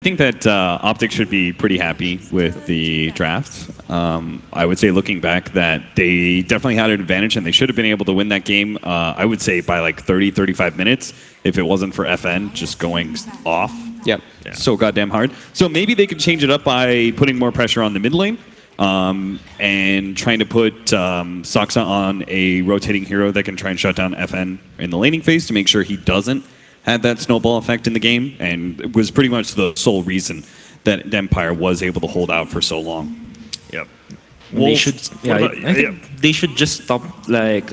think that OpTic should be pretty happy with the draft. I would say, looking back, that they definitely had an advantage and they should have been able to win that game, I would say, by like 30, 35 minutes if it wasn't for FN just going off. Yep. Yeah. So goddamn hard. So maybe they could change it up by putting more pressure on the mid lane and trying to put Saksa on a rotating hero that can try and shut down FN in the laning phase to make sure he doesn't had that snowball effect in the game, and it was pretty much the sole reason that Empire was able to hold out for so long. Yep. They should, I think they should just stop like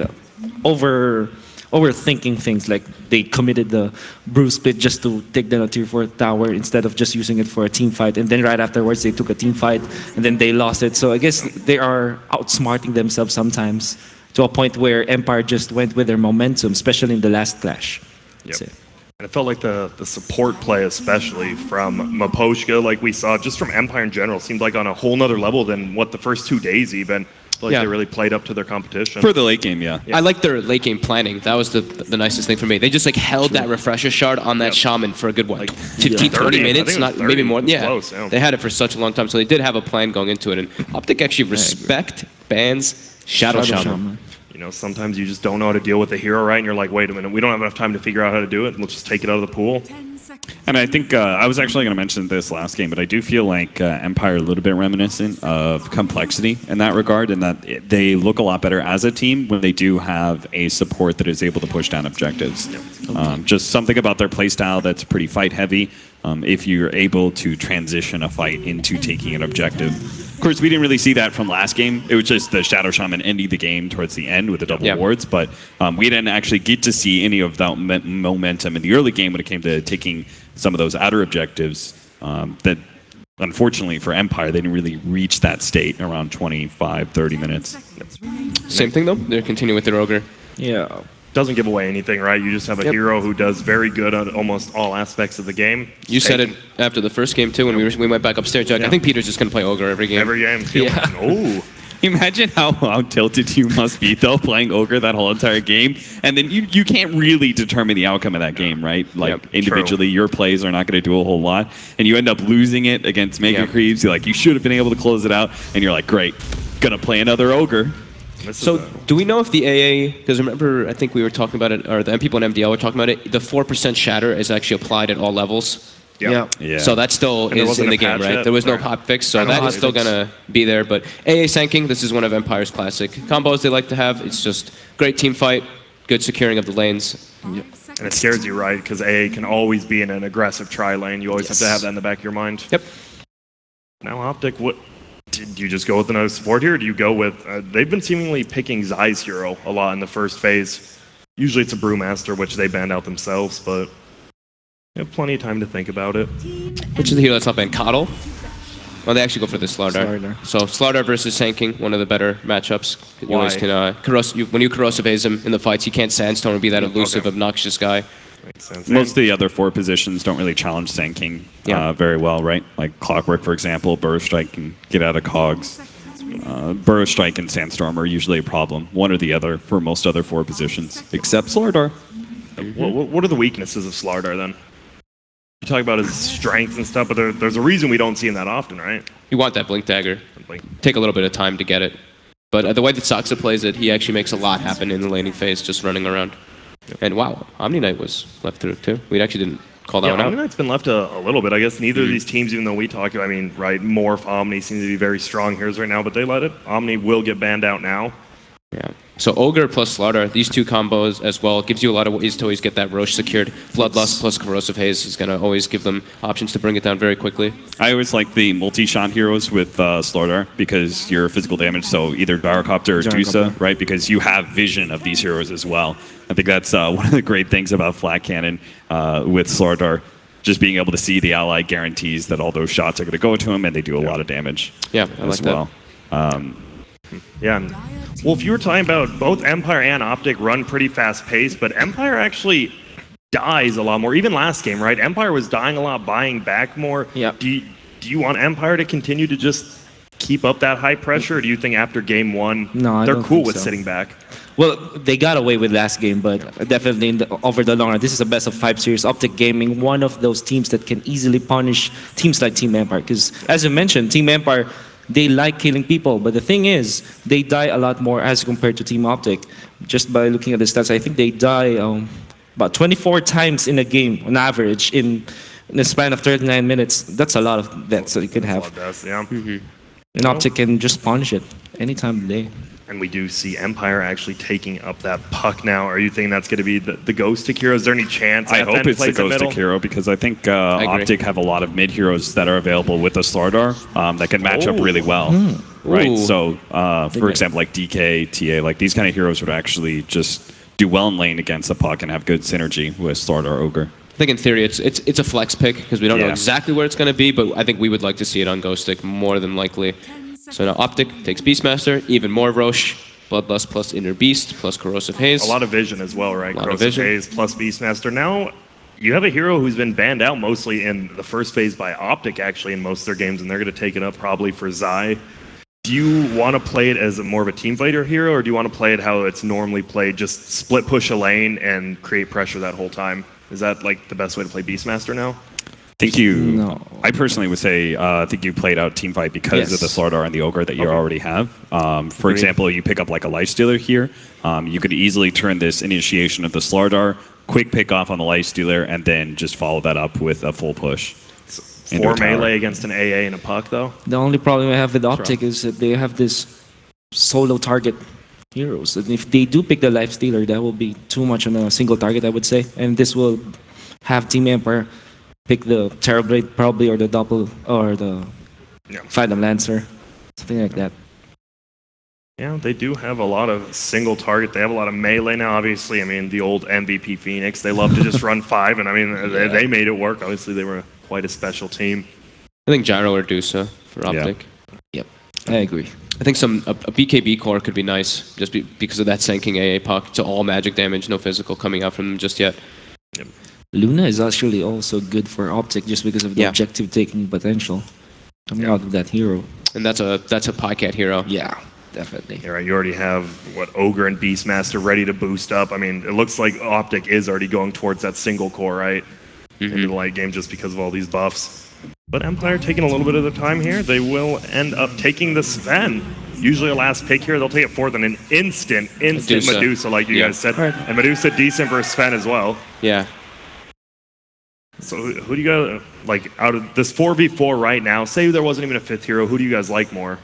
overthinking things. Like they committed the brew split just to take down a tier 4 tower instead of just using it for a team fight. And then right afterwards they took a team fight and then they lost it. So I guess they are outsmarting themselves sometimes to a point where Empire just went with their momentum, especially in the last clash. Yep. And it felt like the support play, especially from Maposhka, like we saw, just from Empire in general, seemed like on a whole nother level than what the first 2 days even. Like they really played up to their competition. For the late game, yeah. I like their late game planning. That was the nicest thing for me. They just like held that refresher shard on that shaman for a good, like 30 minutes, not 30, maybe more. Yeah. Close, they had it for such a long time, so they did have a plan going into it. And OpTic actually respect bans Shadow Shaman. You know, sometimes you just don't know how to deal with a hero, right? And you're like, wait a minute, we don't have enough time to figure out how to do it. Let's just take it out of the pool. And I think I was actually going to mention this last game, but I do feel like Empire a little bit reminiscent of Complexity in that regard, in that they look a lot better as a team when they do have a support that is able to push down objectives. Just something about their playstyle that's pretty fight heavy. If you're able to transition a fight into taking an objective. Of course, we didn't really see that from last game. It was just the Shadow Shaman ending the game towards the end with the double wards, but we didn't actually get to see any of that momentum in the early game when it came to taking some of those outer objectives that, unfortunately for Empire, they didn't really reach that state around 25, 30 minutes. Same thing, though. They're continuing with their Ogre. Yeah. Doesn't give away anything, right? You just have a hero who does very good on almost all aspects of the game. You said it after the first game, too, when we went back upstairs, Jack. I think Peter's just going to play Ogre every game. Every game. Yeah. Oh. Imagine how tilted you must be, though, playing Ogre that whole entire game. And then you can't really determine the outcome of that game, right? Like, individually, your plays are not going to do a whole lot. And you end up losing it against Mega Creeps. You're like, you should have been able to close it out. And you're like, great, going to play another Ogre. So, do we know if the AA, because remember, I think we were talking about it, or the people in MDL were talking about it, the 4% shatter is actually applied at all levels? Yeah. So that still is in the game, right? There was no pop fix, so that is still going to be there. But AA Sanking, this is one of Empire's classic combos they like to have. It's just great team fight, good securing of the lanes. And it scares you, right? Because AA can always be in an aggressive tri-lane. You always have to have that in the back of your mind. Yep. Now, OpTic, what... Did you just go with another support here, or do you go with... they've been seemingly picking Zai's hero a lot in the first phase. Usually it's a Brewmaster, which they banned out themselves, but you have plenty of time to think about it. Which is the hero that's not banned? Coddle? Well, they actually go for the Slardar. So Slardar versus Sanking, one of the better matchups. You always can, when you corrosive haze him in the fights, you can't Sandstorm and be that elusive, obnoxious guy. Makes sense. Most of the other 4 positions don't really challenge Sanking very well, right? Like Clockwork, for example, Burst Strike can get out of cogs. Burst Strike and Sandstorm are usually a problem, one or the other, for most other 4 positions, except Slardar. What are the weaknesses of Slardar, then? You talk about his strength and stuff, but there's a reason we don't see him that often, right? You want that Blink Dagger. Take a little bit of time to get it. But the way that Saksa plays it, he actually makes a lot happen in the laning phase, just running around. And wow, Omni Knight was left through too. We actually didn't call that one out. Omni Knight's been left a little bit. I guess neither of these teams, even though we talk, I mean, right, Morph, Omni seem to be very strong heroes right now, but they let it. Omni will get banned out now. Yeah. So Ogre plus Slardar, these 2 combos as well, gives you a lot of ways to always get that Roche secured. Bloodlust plus Corrosive Haze is going to always give them options to bring it down very quickly. I always like the multi-shot heroes with Slardar because you're physical damage, so either Gyrocopter or Dusa, right? Because you have vision of these heroes as well. I think that's one of the great things about Flat Cannon with Slardar. Just being able to see the ally guarantees that all those shots are going to go to him, and they do a lot of damage. Yeah, I like well. Yeah. Well, if you were talking about both Empire and OpTic run pretty fast paced, but Empire actually dies a lot more. Even last game, right? Empire was dying a lot, buying back more. Yeah. Do you want Empire to continue to just keep up that high pressure, or do you think after game one, No, I they're don't cool think with so. sitting back? Well, they got away with last game, but definitely over the long run, this is a best of 5 series. OpTic Gaming, one of those teams that can easily punish teams like Team Empire. Because as you mentioned, Team Empire, they like killing people, but the thing is, they die a lot more as compared to Team OpTic. Just by looking at the stats, I think they die about 24 times in a game on average in the span of 39 minutes. That's a lot of deaths that you can have. Yeah. And OpTic can just punish it any time of the day. And we do see Empire actually taking up that puck now. Are you thinking that's going to be the Ghost Tick hero? Is there any chance I FN hope it's the plays in Ghost middle? Tick hero because I think agree. OpTic have a lot of mid heroes that are available with the Slardar that can match up really well. Right? Ooh. So, for example, like DK, TA, like these kind of heroes would actually just do well in lane against the puck and have good synergy with Slardar Ogre. I think in theory it's a flex pick because we don't know Yeah. exactly where it's going to be, but I think we would like to see it on Ghost Stick more than likely. So now OpTic takes Beastmaster, even more Roche, Bloodlust plus Inner Beast plus Corrosive Haze. A lot of vision as well, right? A lot of Corrosive vision. Haze plus Beastmaster. Now, you have a hero who's been banned out mostly in the first phase by OpTic, actually, in most of their games, and they're going to take it up probably for Zai. Do you want to play it as more of a team fighter hero, or do you want to play it how it's normally played, just split push a lane and create pressure that whole time? Is that like the best way to play Beastmaster now? I think you. No. I personally would say I think you played out team fight because of the Yes. Slardar and the Ogre that you already have. For example, you pick up like a Lifestealer here. You could easily turn this initiation of the Slardar, quick pick off on the Lifestealer, and then just follow that up with a full push. into 4 a tower. melee against an AA and a puck, though? The only problem I have with OpTic is that they have this solo target heroes. And if they do pick the Life Stealer, that will be too much on a single target, I would say. And this will have Team Empire pick the Terrorblade probably, or the Double, or the Phantom Lancer, something like that. Yeah, they do have a lot of single target. They have a lot of melee now, obviously. I mean, the old MVP Phoenix, they love to just run 5, and I mean, they made it work. Obviously, they were quite a special team. I think Gyro or Dusa for OpTic. Yep, I agree. I think a BKB core could be nice, just because of that sinking AA puck. It's all magic damage, no physical coming out from them just yet. Luna is actually also good for OpTic just because of the objective taking potential coming out of that hero. And that's a Pycat hero. Yeah, definitely. Yeah, right. You already have, Ogre and Beastmaster ready to boost up. I mean, it looks like OpTic is already going towards that single core, right? Into the late game just because of all these buffs. But Empire taking a little bit of the time here. They will end up taking the Sven. Usually a last pick here, they'll take it forward in an instant Medusa, like you guys said. Right. And Medusa decent versus Sven as well. Yeah. So who do you guys, like, out of this 4v4 right now, say there wasn't even a 5th hero, who do you guys like more?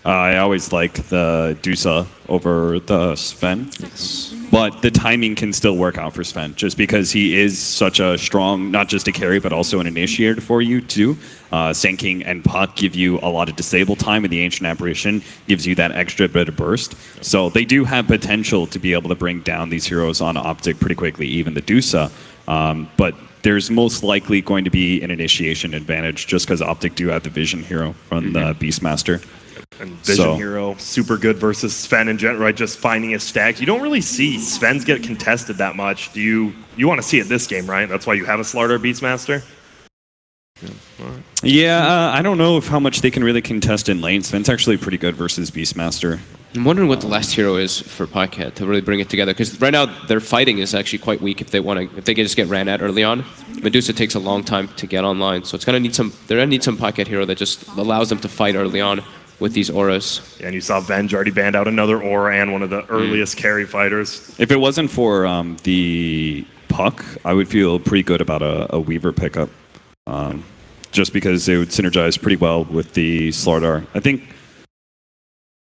I always like the Dusa over the Sven. But the timing can still work out for Sven, just because he is such a strong, not just a carry, but also an initiator for you, too. Senking and Puck give you a lot of disable time, and the Ancient Apparition gives you that extra bit of burst. So they do have potential to be able to bring down these heroes on OpTic pretty quickly, even the Dusa. But there's most likely going to be an initiation advantage, just because OpTic do have the Vision hero from the Beastmaster. And Vision Hero, super good versus Sven in general, right? Just finding his stacks. You don't really see Sven's get contested that much. Do you want to see it this game, right? That's why you have a Slardar Beastmaster? Yeah, I don't know how much they can really contest in lane. Sven's actually pretty good versus Beastmaster. I'm wondering what the last hero is for Pycat to really bring it together, because right now their fighting is actually quite weak if they can just get ran at early on. Medusa takes a long time to get online, so they're gonna need some Pycat hero that just allows them to fight early on with these auras. Yeah, and you saw Venge already banned out another aura and one of the earliest carry fighters. If it wasn't for the Puck, I would feel pretty good about a Weaver pickup. Just because it would synergize pretty well with the Slardar. I think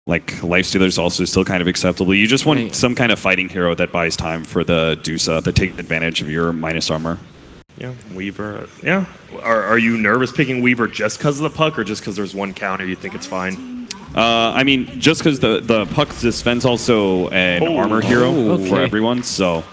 like Lifestealer is also still kind of acceptable. You just want some kind of fighting hero that buys time for the Dusa that takes advantage of your minus armor. Yeah, Weaver. Yeah. Are you nervous picking Weaver just because of the Puck, or just because there's one counter you think it's fine? I mean, just because the Puck, the Sven's also an armor hero for everyone, so...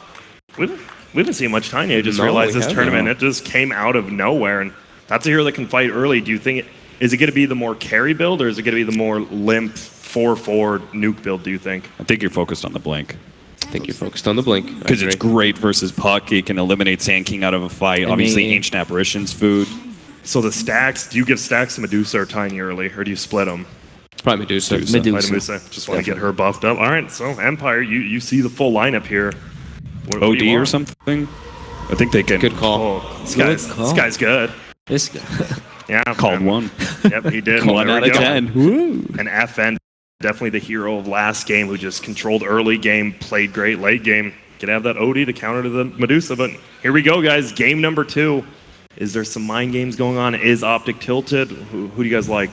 We haven't seen much time yet. I just realized this tournament, it just came out of nowhere, and that's a hero that can fight early. Do you think, is it going to be the more carry build, or is it going to be the more limp 4-4 nuke build, do you think? I think you're focused on the Blink. I think you're focused on the Blink. Because it's great versus Puck. It can eliminate Sand King out of a fight. Obviously, Ancient Apparition's food. So the stacks, do you give stacks to Medusa or Tiny early, or do you split them? Probably Medusa. Medusa. Just want to get her buffed up. All right, so Empire, you see the full lineup here. What OD or something? I think they can. Good call. Oh, this guy's good. This guy. Yeah, Called one. Yep, he did. 1 out of 10. Woo. And FN, definitely the hero of last game, who just controlled early game, played great late game. Could have that OD to counter to the Medusa, but here we go, guys. Game number 2. Is there some mind games going on? Is OpTic tilted? Who do you guys like?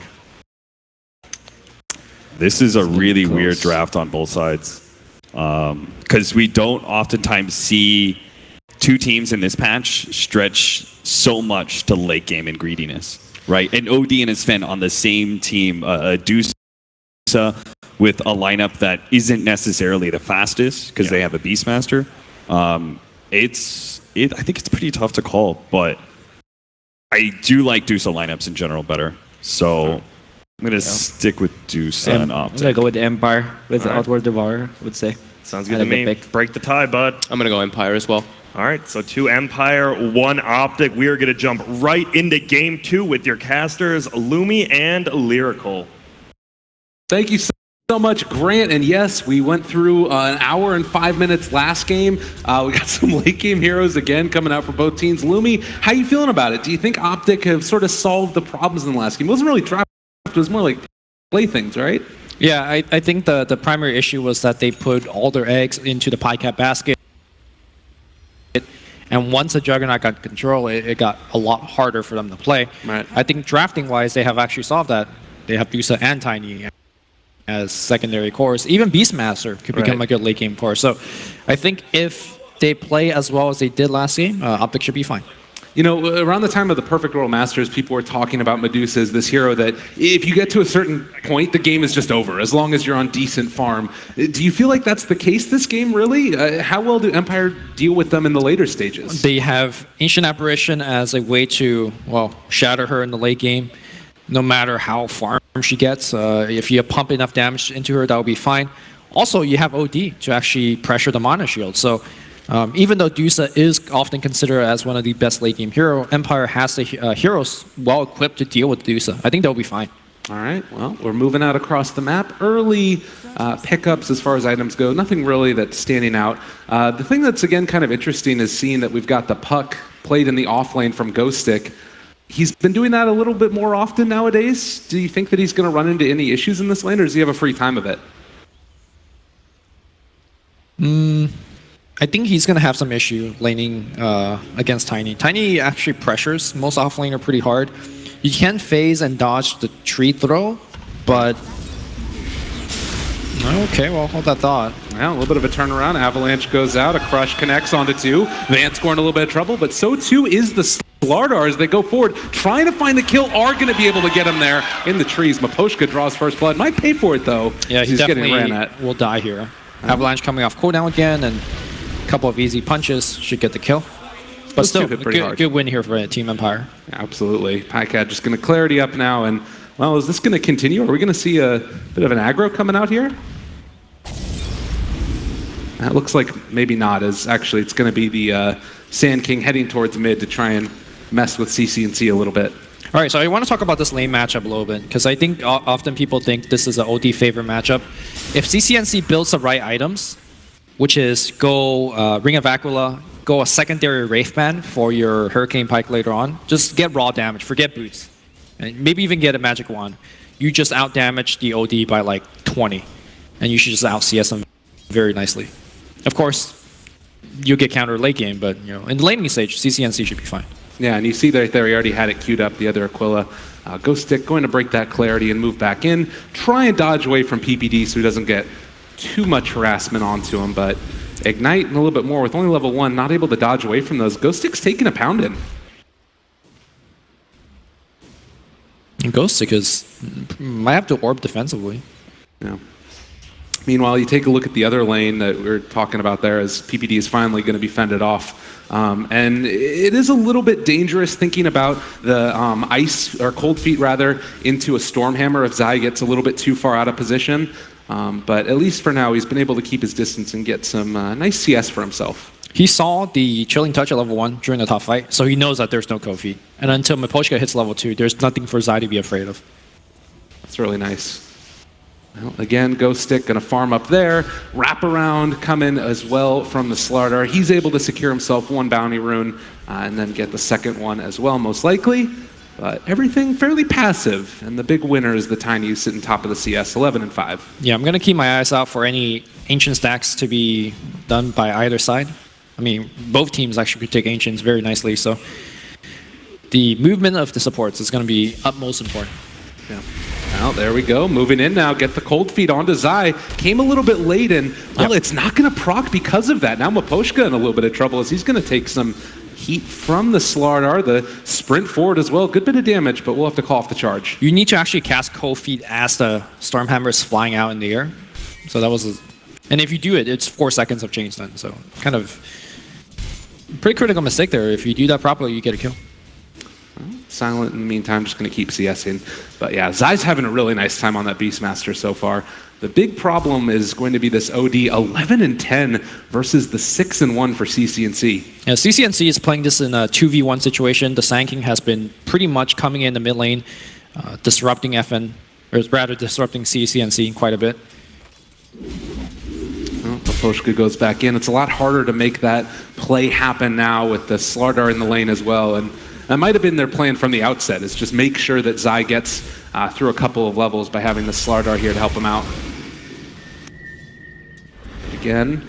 This is a really weird draft on both sides. Because we don't oftentimes see two teams in this patch stretch so much to late game and greediness, right? And OD and his Sven on the same team, Deuce with a lineup that isn't necessarily the fastest because they have a Beastmaster. I think it's pretty tough to call, but I do like Deuce lineups in general better. So I'm going to stick with Deuce and OpTic. I'm going to go with the Empire with the Outward Devourer, I would say. Sounds good to me. Break the tie, bud. I'm going to go Empire as well. All right, so 2 Empire, 1 OpTic. We are going to jump right into game 2 with your casters, Lumi and Lyrical. Thank you so much, Grant. And yes, we went through an hour and 5 minutes last game. We got some late game heroes again coming out for both teams. Lumi, how you feeling about it? Do you think OpTic have sort of solved the problems in the last game? It wasn't really draft, it was more like playthings, right? Yeah, I think the primary issue was that they put all their eggs into the Pycat basket. And once the Juggernaut got control, it got a lot harder for them to play. Right. I think drafting-wise, they have actually solved that. They have Dusa and Tiny as secondary cores. Even Beastmaster could become a good late-game core. So I think if they play as well as they did last game, OpTic should be fine. You know, around the time of the Perfect World Masters, people were talking about Medusa as this hero that if you get to a certain point, the game is just over, as long as you're on decent farm. Do you feel like that's the case this game, really? How well do Empire deal with them in the later stages? They have Ancient Apparition as a way to, well, shatter her in the late game, no matter how farm she gets. If you pump enough damage into her, that will be fine. Also, you have OD to actually pressure the Mana Shield. So even though Dusa is often considered as one of the best late game hero, Empire has the heroes well equipped to deal with Dusa. I think they'll be fine. All right, well, we're moving out across the map. Early pickups as far as items go, nothing really that's standing out. The thing that's, again, kind of interesting is seeing that we've got the puck played in the off lane from Ghost Stick. He's been doing that a little bit more often nowadays. Do you think that he's going to run into any issues in this lane, or does he have a free time of it? I think he's going to have some issue laning against Tiny. Tiny actually pressures most offlaner pretty hard. You can phase and dodge the tree throw, but... Okay, well, hold that thought. Well, a little bit of a turnaround. Avalanche goes out. A crush connects onto 2. Vance scoring a little bit of trouble, but so too is the Slardar as they go forward. Trying to find the kill, are going to be able to get him there in the trees. Maposhka draws first blood. Might pay for it, though. Yeah, he's definitely getting ran at. Will die here. Avalanche coming off cooldown again, and a couple of easy punches should get the kill. But Those still, good win here for Team Empire. Absolutely. Pycat just going to clarity up now. And, well, is this going to continue? Are we going to see a bit of an aggro coming out here? That looks like maybe not, as actually it's going to be the Sand King heading towards mid to try and mess with CC&C a little bit. All right, so I want to talk about this lane matchup a little bit, because I think often people think this is an OD favorite matchup. If CC&C builds the right items, which is go Ring of Aquila, go a secondary Wraithman for your Hurricane Pike later on, just get raw damage, forget boots, and maybe even get a magic wand. You just out-damage the OD by like 20, and you should just out-CS them very nicely. Of course, you'll get countered late game, but you know, in the laning stage, CC&C should be fine. Yeah, and you see right there, he already had it queued up, the other Aquila. Ghost Stick going to break that clarity and move back in. Try and dodge away from PPD so he doesn't get too much harassment onto him, but Ignite and a little bit more with only level 1, not able to dodge away from those. Ghost Stick's taking a pounding. And Ghost Stick might have to orb defensively. Yeah. Meanwhile, you take a look at the other lane that we were talking about there as PPD is finally going to be fended off. And it is a little bit dangerous thinking about the ice, or cold feet rather, into a Stormhammer if Zai gets a little bit too far out of position. But at least for now, he's been able to keep his distance and get some nice CS for himself. He saw the Chilling Touch at level 1 during the top fight, so he knows that there's no cold feet. And until Miposhka hits level 2, there's nothing for Zai to be afraid of. That's really nice. Well, again, Ghost Stick going to farm up there. Wrap around coming as well from the Slardar. He's able to secure himself one bounty rune and then get the second one as well, most likely. But everything fairly passive, and the big winner is the Tiny, who's sitting top of the CS, 11-5. Yeah, I'm going to keep my eyes out for any Ancient stacks to be done by either side. I mean, both teams actually could take Ancients very nicely, so the movement of the supports is going to be utmost important. Yeah. Well, there we go. Moving in now. Get the cold feet onto Zai. Came a little bit late, and well, it's not going to proc because of that. Now Miposhka in a little bit of trouble as he's going to take some heat from the Slardar. The sprint forward as well. Good bit of damage, but we'll have to call off the charge. You need to actually cast cold feet as the Stormhammer is flying out in the air. So that was, and if you do it, it's 4 seconds of change then. So kind of pretty critical mistake there. If you do that properly, you get a kill. Silent in the meantime, just going to keep CSing. But yeah, Zai's having a really nice time on that Beastmaster so far. The big problem is going to be this OD 11-10 versus the 6-1 for CCNC. Yeah, CCNC is playing this in a 2v1 situation. The Sand King has been pretty much coming in the mid lane, disrupting FN, or rather disrupting CCNC quite a bit. Well, Miposhka goes back in. It's a lot harder to make that play happen now with the Slardar in the lane as well. And that might have been their plan from the outset, is just make sure that Zai gets through a couple of levels by having the Slardar here to help him out. Again,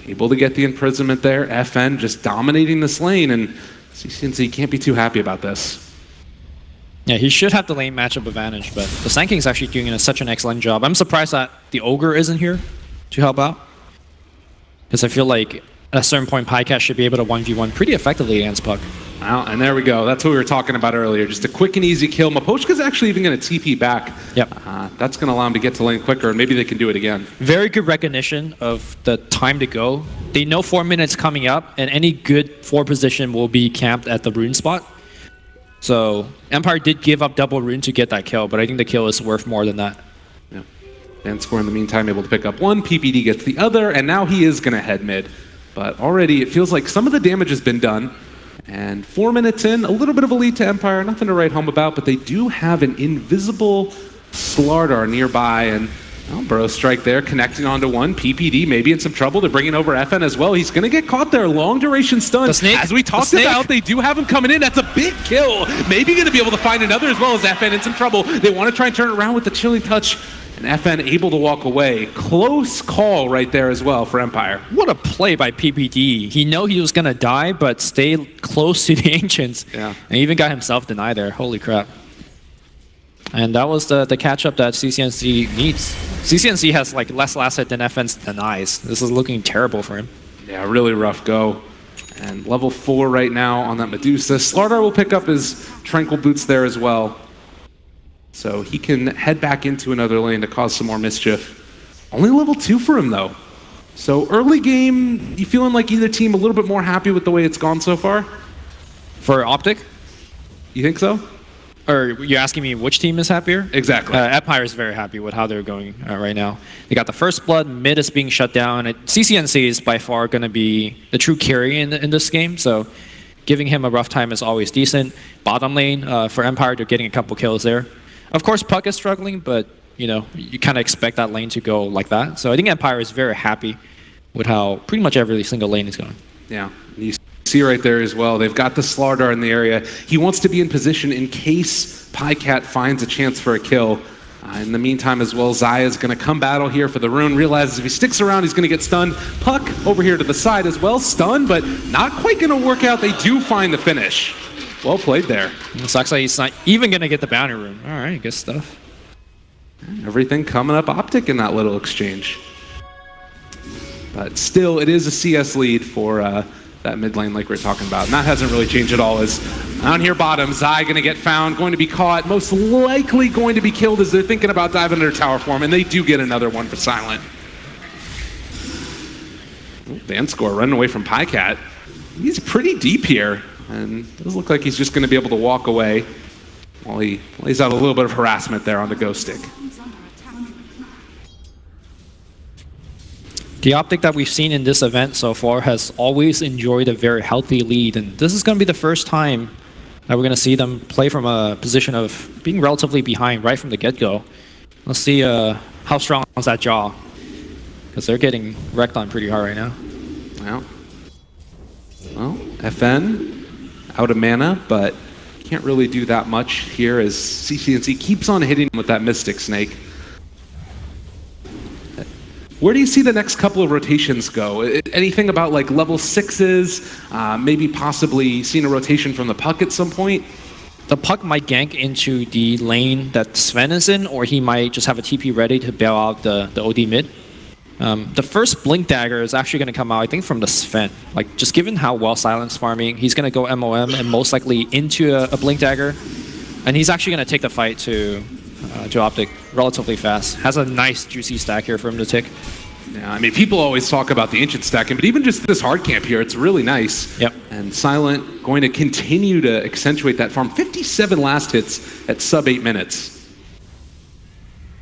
able to get the imprisonment there. FN just dominating this lane, and CCNC can't be too happy about this. Yeah, he should have the lane matchup advantage, but the Sand King is actually doing such an excellent job. I'm surprised that the Ogre isn't here to help out, because I feel like at a certain point, Pycat should be able to 1v1 pretty effectively against Puck. Wow, and there we go. That's what we were talking about earlier. Just a quick and easy kill. Miposhka's actually even going to TP back. Yep. That's going to allow him to get to lane quicker, and maybe they can do it again. Very good recognition of the time to go. They know 4 minutes coming up, and any good 4 position will be camped at the rune spot. So Empire did give up double rune to get that kill, but I think the kill is worth more than that. Yeah. And Score in the meantime able to pick up one. PPD gets the other, and now he is going to head mid. But already it feels like some of the damage has been done. And 4 minutes in, a little bit of a lead to Empire, nothing to write home about, but they do have an invisible Slardar nearby, and well, Burrow Strike there, connecting onto one. PPD maybe in some trouble. They're bringing over FN as well. He's going to get caught there. Long duration stun. As we talked about, they do have him coming in. That's a big kill. Maybe going to be able to find another as well as FN in some trouble. They want to try and turn it around with the chilling touch. And FN able to walk away. Close call right there as well for Empire. What a play by PPD. He knew he was going to die, but stayed close to the Ancients. Yeah. And even got himself denied there. Holy crap. And that was the catch-up that CCNC needs. CCNC has like less last hit than FN's denies. This is looking terrible for him. Yeah, really rough go. And level 4 right now on that Medusa. Slardar will pick up his Tranquil Boots there as well. So he can head back into another lane to cause some more mischief. Only level 2 for him, though. So early game, you feeling like either team a little bit more happy with the way it's gone so far? For OpTic? You think so? Or you're asking me which team is happier? Exactly. Empire is very happy with how they're going right now. They got the first blood, mid is being shut down. CCNC is by far going to be the true carry in this game, so giving him a rough time is always decent. Bottom lane for Empire, they're getting a couple kills there. Of course, Puck is struggling, but you know, you kind of expect that lane to go like that. So I think Empire is very happy with how pretty much every single lane is going. Yeah, you see right there as well. They've got the Slardar in the area. He wants to be in position in case Pycat finds a chance for a kill. In the meantime as well, Zai is going to come battle here for the rune. Realizes if he sticks around, he's going to get stunned. Puck over here to the side as well. Stunned, but not quite going to work out. They do find the finish. Well played there. It sucks like he's not even going to get the bounty rune. All right, good stuff. Everything coming up OpTic in that little exchange. But still, it is a CS lead for that mid lane like we're talking about. And that hasn't really changed at all. As down here bottom, Zai going to get found, going to be caught, most likely going to be killed as they're thinking about diving into tower form. And they do get another one for Silent. Van Score running away from Pycat. He's pretty deep here. And it does look like he's just going to be able to walk away while he lays out a little bit of harassment there on the Ghost Stick. The OpTic that we've seen in this event so far has always enjoyed a very healthy lead, and this is going to be the first time that we're going to see them play from a position of being relatively behind right from the get-go. Let's see how how strong is that jaw? Because they're getting wrecked on pretty hard right now. Well, FN out of mana, but can't really do that much here as CCNC keeps on hitting with that Mystic Snake. Where do you see the next couple of rotations go? Anything about like level 6s, maybe possibly seeing a rotation from the Puck at some point? The Puck might gank into the lane that Sven is in, or he might just have a TP ready to bail out the OD mid. The first Blink Dagger is actually going to come out, I think, from the Sven. Like, just given how well Silent's farming, he's going to go MOM and most likely into a Blink Dagger. And he's actually going to take the fight to OpTic relatively fast. Has a nice, juicy stack here for him to tick. Yeah, I mean, people always talk about the Ancient stacking, but even just this hard camp here, it's really nice. Yep. And Silent going to continue to accentuate that farm. 57 last hits at sub 8 minutes.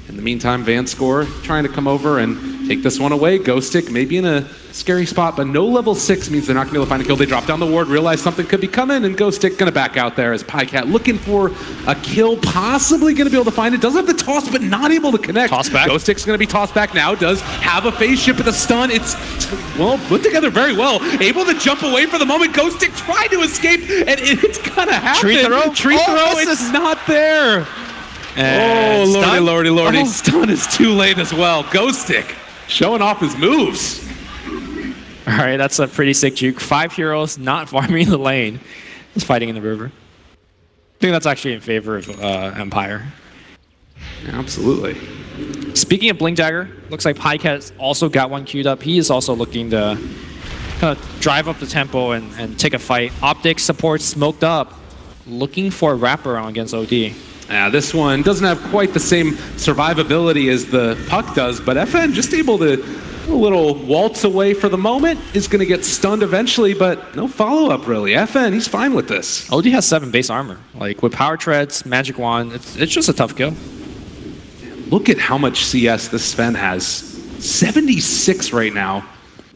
In the meantime, Vanscore trying to come over and take this one away. Ghostic maybe in a scary spot, but no level 6 means they're not going to be able to find a kill. They drop down the ward, realize something could be coming, and Ghostic going to back out there as Pycat looking for a kill, possibly going to be able to find it. Does have the toss, but not able to connect. Toss back. Ghostic's going to be tossed back now. Does have a phase shift with a stun. It's, well, put together very well. Able to jump away for the moment. Ghostic tried to escape, and it's going to happen. Tree throw? Tree throw, it's not there. And oh, lordy. Oh. Stun is too late as well. Ghostic showing off his moves. All right, that's a pretty sick juke. 5 heroes not farming the lane. Just fighting in the river. I think that's actually in favor of Empire. Absolutely. Speaking of Blink Dagger, looks like Pycat's also got one queued up. He is also looking to kind of drive up the tempo and take a fight. OpTic supports smoked up, looking for a wraparound against OD. Yeah, this one doesn't have quite the same survivability as the Puck does, but FN just able to a little waltz away for the moment, is going to get stunned eventually, but no follow-up really. FN, he's fine with this. OD has 7 base armor. Like, with Power Treads, Magic Wand, it's just a tough kill. Look at how much CS this Sven has. 76 right now.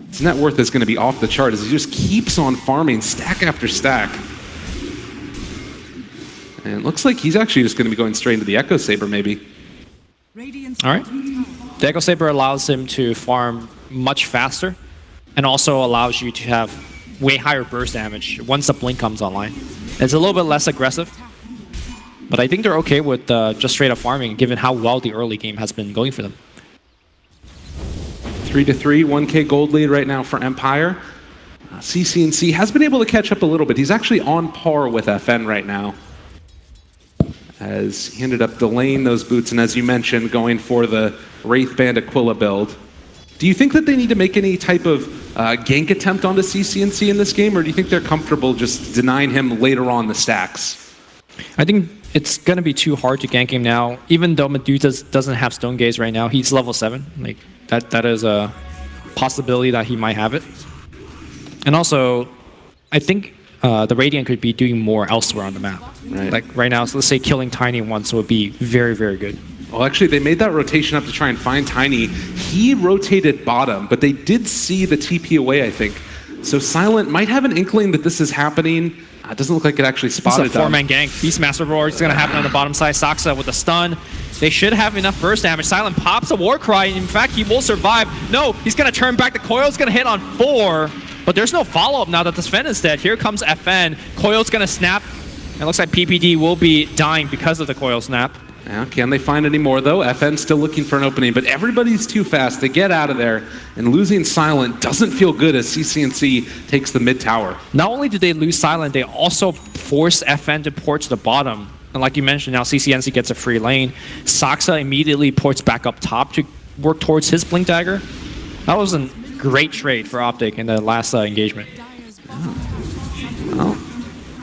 His net worth is going to be off the chart as he just keeps on farming stack after stack. And it looks like he's actually just going to be going straight into the Echo Saber, maybe. All right. The Echo Saber allows him to farm much faster and also allows you to have way higher burst damage once the Blink comes online. It's a little bit less aggressive, but I think they're okay with just straight up farming given how well the early game has been going for them. 3-3, 1K gold lead right now for Empire. CCNC has been able to catch up a little bit. He's actually on par with FN right now, as he ended up delaying those boots, and as you mentioned, going for the Wraith Band Aquila build. Do you think that they need to make any type of gank attempt onto CCNC in this game, or do you think they're comfortable just denying him later on the stacks? I think it's going to be too hard to gank him now. Even though Medusa doesn't have Stone Gaze right now, he's level 7. Like that is a possibility that he might have it. And also, I think the Radiant could be doing more elsewhere on the map. Right. Like right now, so let's say killing Tiny once would be very, very good. Well, actually, they made that rotation up to try and find Tiny. He rotated bottom, but they did see the TP away, I think. So Silent might have an inkling that this is happening. It doesn't look like it actually spotted It's a 4-man gank. Beastmaster Roar is going to happen on the bottom side. Saksa with a stun. They should have enough burst damage. Silent pops a Warcry. In fact, he will survive. No, he's going to turn back. The Coil's going to hit on 4. But there's no follow-up now that the Sven is dead. Here comes FN. Coil's going to snap. It looks like PPD will be dying because of the Coil snap. Yeah, can they find any more, though? FN's still looking for an opening, but everybody's too fast. They get out of there, and losing Silent doesn't feel good as CCNC takes the mid tower. Not only did they lose Silent, they also forced FN to port to the bottom. And like you mentioned, now CCNC gets a free lane. Saksa immediately ports back up top to work towards his Blink Dagger. That was a great trade for OpTic in the last engagement. Well,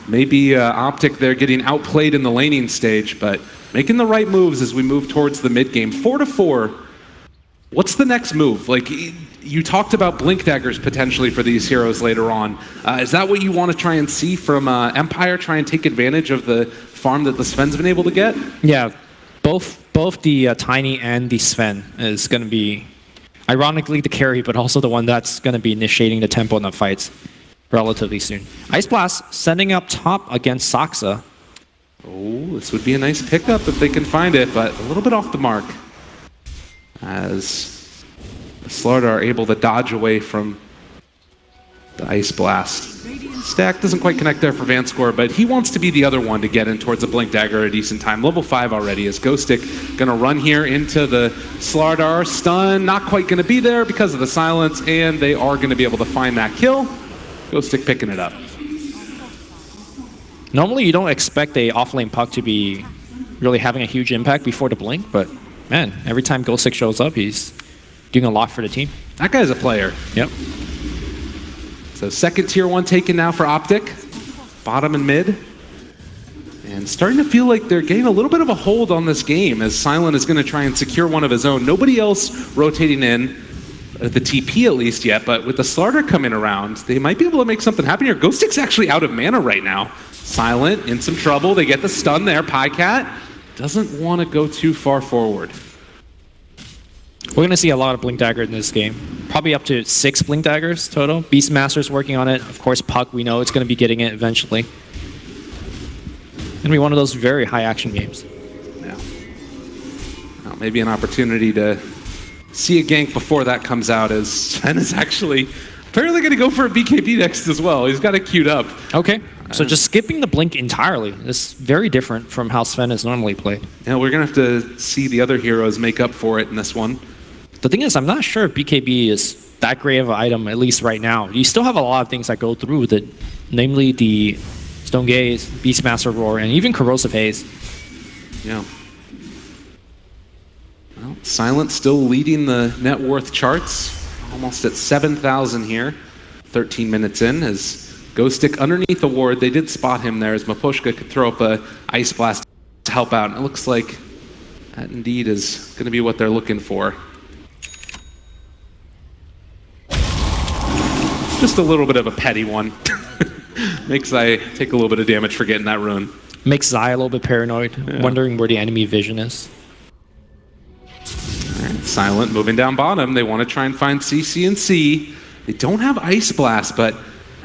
maybe OpTic there getting outplayed in the laning stage, but making the right moves as we move towards the mid game. 4-4. What's the next move? Like, you talked about Blink Daggers potentially for these heroes later on. Is that what you want to try and see from Empire? Try and take advantage of the farm that the Sven's been able to get? Yeah, both the Tiny and the Sven is going to be, ironically, the carry, but also the one that's going to be initiating the tempo in the fights relatively soon. Ice Blast sending up top against Saksa. Oh, this would be a nice pickup if they can find it, but a little bit off the mark. as the Slardar are able to dodge away from the Ice Blast. Stack doesn't quite connect there for Vanscore, but he wants to be the other one to get in towards the Blink Dagger at a decent time. Level 5 already is Ghostic going to run here into the Slardar. Stun, not quite going to be there because of the silence, and they are going to be able to find that kill. Ghostic picking it up. Normally, you don't expect a offlane puck to be really having a huge impact before the Blink, but man, every time Ghostic shows up, he's doing a lot for the team. That guy's a player. Yep. So second tier 1 taken now for OpTic, bottom and mid. And starting to feel like they're getting a little bit of a hold on this game as Silent is going to try and secure one of his own. Nobody else rotating in, the TP at least yet, but with the Slardar coming around, they might be able to make something happen here. Ghostic's actually out of mana right now. Silent in some trouble. They get the stun there. Pycat doesn't want to go too far forward. We're going to see a lot of Blink Dagger in this game. Probably up to 6 Blink Daggers total. Beastmaster's working on it. Of course, Puck, we know it's going to be getting it eventually. Going to be one of those very high action games. Yeah. Well, maybe an opportunity to see a gank before that comes out, as Sven is actually apparently going to go for a BKB next as well. He's got it queued up. Okay. So just skipping the Blink entirely is very different from how Sven is normally played. Yeah, we're going to have to see the other heroes make up for it in this one. The thing is, I'm not sure if BKB is that great of an item, at least right now. You still have a lot of things that go through with it, namely the Stone Gaze, Beastmaster Roar, and even Corrosive Haze. Yeah. Well, Silent still leading the net worth charts, almost at 7,000 here, 13 minutes in, as Ghostic underneath the ward. They did spot him there as Mapushka could throw up a Ice Blast to help out. And it looks like that indeed is going to be what they're looking for. Just a little bit of a petty one. Makes I take a little bit of damage for getting that rune. Makes Zai a little bit paranoid, wondering where the enemy vision is. All right, Silent moving down bottom. They want to try and find CC&C. They don't have Ice Blast, but